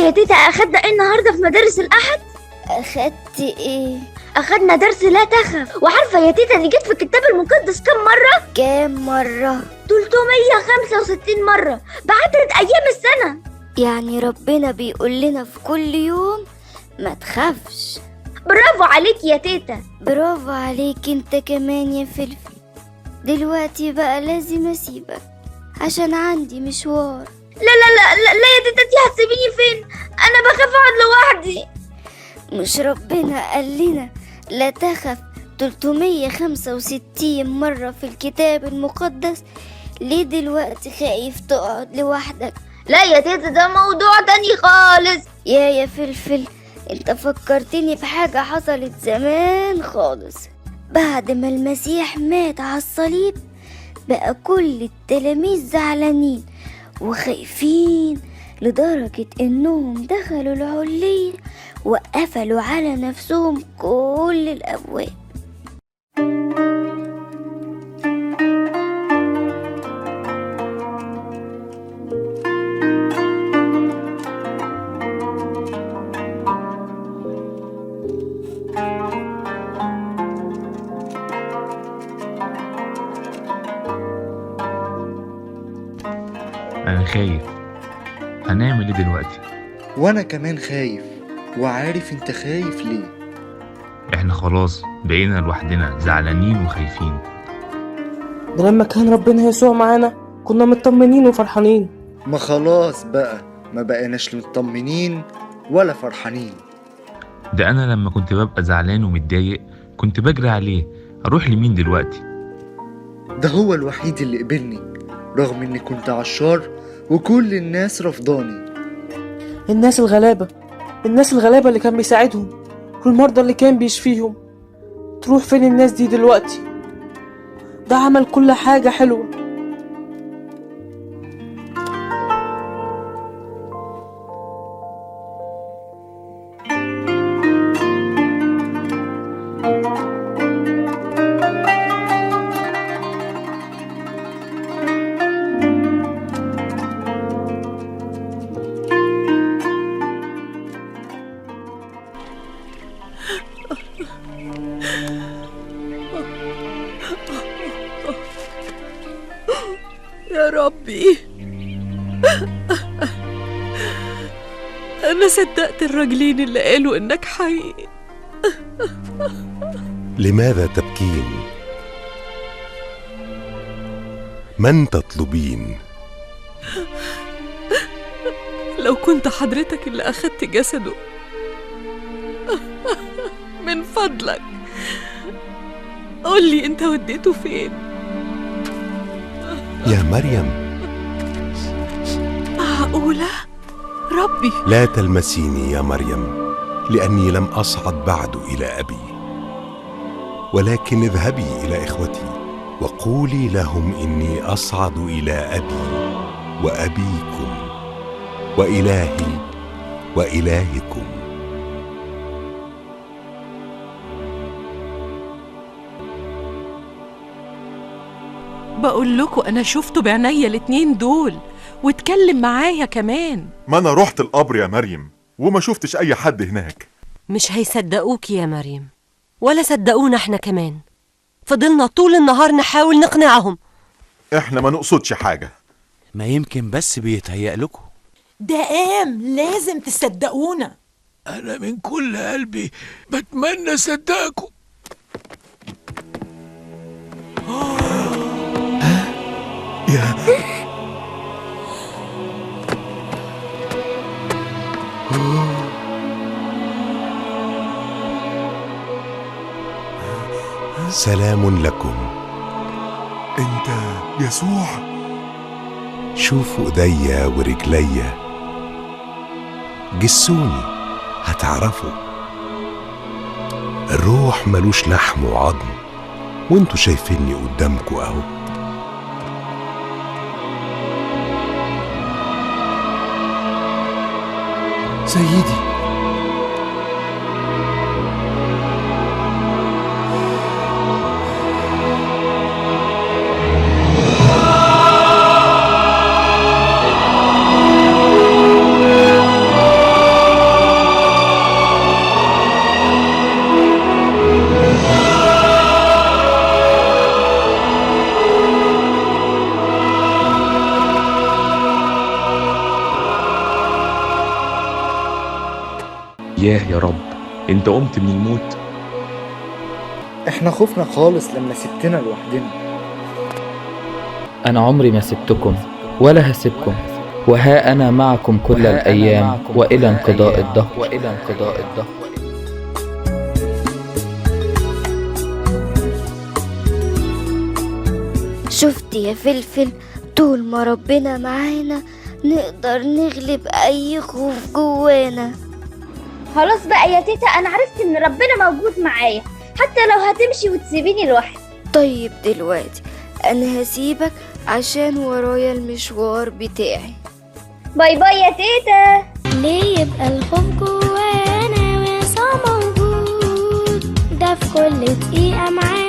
يا تيتا أخدنا إيه النهاردة في مدارس الأحد؟ أخدت إيه؟ أخدنا درس لا تخف. وعارفة يا تيتا إني جيت في الكتاب المقدس كم مرة؟ كام مرة؟ 365 مرة بعدد أيام السنة. يعني ربنا بيقول لنا في كل يوم ما تخافش. برافو عليك يا تيتا. برافو عليك انت كمان يا فلفل. دلوقتي بقى لازم أسيبك عشان عندي مشوار. لا لا لا لا, لا يا تيتا، انتي هتسيبيني فين؟ أنا بخاف أقعد لوحدي. مش ربنا قال لنا لا تخف 365 مرة في الكتاب المقدس؟ ليه دلوقتي خايف تقعد لوحدك؟ لا يا تيتا، ده موضوع تاني خالص. يا فلفل، انت فكرتني بحاجة حصلت زمان خالص. بعد ما المسيح مات على الصليب بقى كل التلاميذ زعلانين وخايفين لدرجة انهم دخلوا العلية وقفلوا على نفسهم كل الابواب. أنا خايف. هنعمل إيه دلوقتي؟ وانا كمان خايف، وعارف انت خايف ليه. إحنا خلاص بقينا لوحدنا زعلانين وخايفين. ده لما كان ربنا يسوع معانا كنا مطمنين وفرحانين. ما خلاص بقى، ما بقيناش مطمنين ولا فرحانين. ده أنا لما كنت ببقى زعلان ومتضايق كنت بجري عليه. أروح لمين دلوقتي؟ ده هو الوحيد اللي قبلني رغم اني كنت عشار وكل الناس رفضاني. الناس الغلابة اللي كان بيساعدهم والمرضى اللي كان بيشفيهم، تروح فين الناس دي دلوقتي؟ ده عمل كل حاجة حلوة. يا ربي، أنا صدقت الراجلين اللي قالوا إنك حي. لماذا تبكين؟ من تطلبين؟ لو كنت حضرتك اللي أخدت جسده، من فضلك قولي أنت وديته فين؟ يا مريم، معقولة؟ ربي، لا تلمسيني يا مريم، لأني لم أصعد بعد إلى أبي، ولكن اذهبي إلى إخوتي وقولي لهم إني أصعد إلى أبي وأبيكم وإلهي وإلهكم. بقول لكم أنا شفته بعينيا الاتنين دول واتكلم معايا كمان. ما أنا رحت القبر يا مريم وما شفتش أي حد هناك. مش هيصدقوك يا مريم، ولا صدقونا احنا كمان. فضلنا طول النهار نحاول نقنعهم. احنا ما نقصدش حاجة. ما يمكن بس بيتهيأ لكم. ده قام، لازم تصدقونا. أنا من كل قلبي بتمنى صدقكم. يا سلام لكم. انت يسوع؟ شوفوا ايديا ورجليا، جسوني هتعرفوا. الروح ملوش لحم وعظم، وانتوا شايفيني قدامكوا اهو. سيدي، ياه يا رب، انت قمت من الموت؟ احنا خفنا خالص لما سبتنا لوحدنا. أنا عمري ما سبتكم ولا هسيبكم، وها أنا معكم كل الأيام وإلى انقضاء الدهر. شفت يا فلفل، طول ما ربنا معانا نقدر نغلب أي خوف جوانا. خلاص بقى يا تيتا، انا عرفت ان ربنا موجود معايا حتى لو هتمشي وتسيبيني لوحدي. طيب دلوقتي أنا هسيبك عشان ورايا المشوار بتاعي. باي باي يا تيتا. ليه يبقى الخوف جوانا ويسع موجود؟ ده في كل دقيقة معانا